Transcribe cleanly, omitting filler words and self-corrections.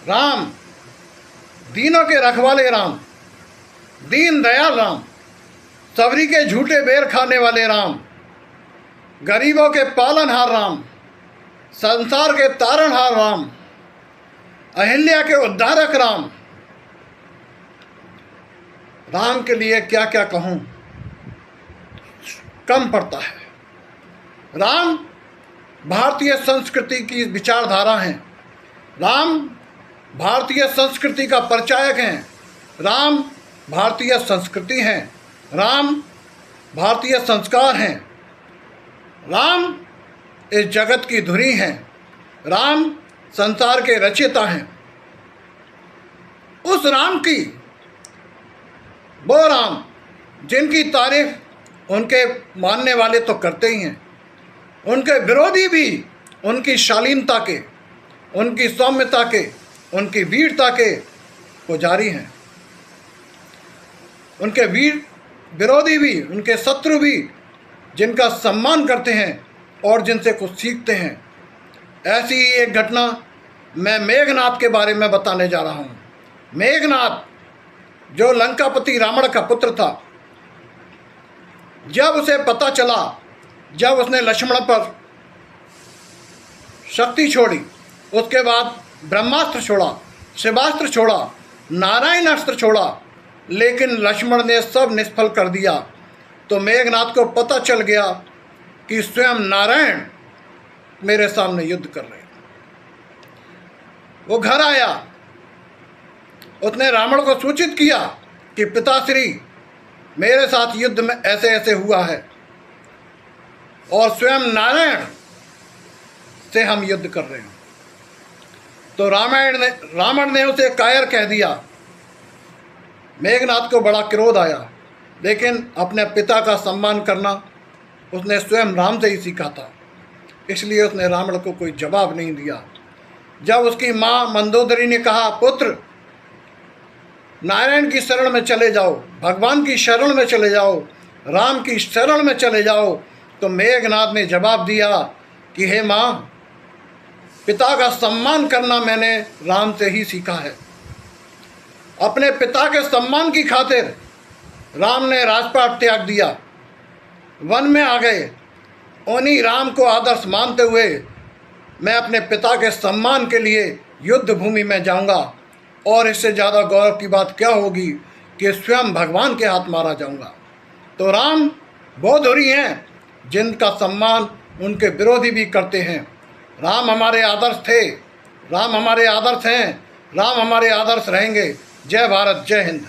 राम, दीनों के रखवाले राम, दीन दयाल राम, सबरी के झूठे बेर खाने वाले राम, गरीबों के पालनहार राम, संसार के तारणहार राम, अहिल्या के उद्धारक राम। राम के लिए क्या क्या कहूँ, कम पड़ता है। राम भारतीय संस्कृति की विचारधारा हैं। राम भारतीय संस्कृति का परिचायक हैं। राम भारतीय संस्कृति हैं। राम भारतीय संस्कार हैं। राम इस जगत की धुरी हैं। राम संसार के रचयिता हैं। उस राम की, वो राम जिनकी तारीफ उनके मानने वाले तो करते ही हैं, उनके विरोधी भी उनकी शालीनता के, उनकी सौम्यता के, उनकी वीरता के पुजारी हैं। उनके विरोधी भी, उनके शत्रु भी जिनका सम्मान करते हैं और जिनसे कुछ सीखते हैं। ऐसी ही एक घटना मैं मेघनाद के बारे में बताने जा रहा हूँ। मेघनाद जो लंकापति रावण का पुत्र था, जब उसे पता चला, जब उसने लक्ष्मण पर शक्ति छोड़ी, उसके बाद ब्रह्मास्त्र छोड़ा, शिवास्त्र छोड़ा, नारायण अस्त्र छोड़ा, लेकिन लक्ष्मण ने सब निष्फल कर दिया, तो मेघनाद को पता चल गया कि स्वयं नारायण मेरे सामने युद्ध कर रहे हैं। वो घर आया, उसने रावण को सूचित किया कि पिताश्री, मेरे साथ युद्ध में ऐसे ऐसे हुआ है और स्वयं नारायण से हम युद्ध कर रहे हैं। तो रावण ने उसे कायर कह दिया। मेघनाद को बड़ा क्रोध आया, लेकिन अपने पिता का सम्मान करना उसने स्वयं राम से ही सीखा था, इसलिए उसने रावण को कोई जवाब नहीं दिया। जब उसकी माँ मंदोदरी ने कहा, पुत्र नारायण की शरण में चले जाओ, भगवान की शरण में चले जाओ, राम की शरण में चले जाओ, तो मेघनाद ने जवाब दिया कि हे माँ, पिता का सम्मान करना मैंने राम से ही सीखा है। अपने पिता के सम्मान की खातिर राम ने राजपाट त्याग दिया, वन में आ गए। उन्हीं राम को आदर्श मानते हुए मैं अपने पिता के सम्मान के लिए युद्ध भूमि में जाऊंगा, और इससे ज़्यादा गौरव की बात क्या होगी कि स्वयं भगवान के हाथ मारा जाऊंगा। तो राम वो धुरी हैं जिनका सम्मान उनके विरोधी भी करते हैं। राम हमारे आदर्श थे, राम हमारे आदर्श हैं, राम हमारे आदर्श रहेंगे। जय भारत, जय हिंद।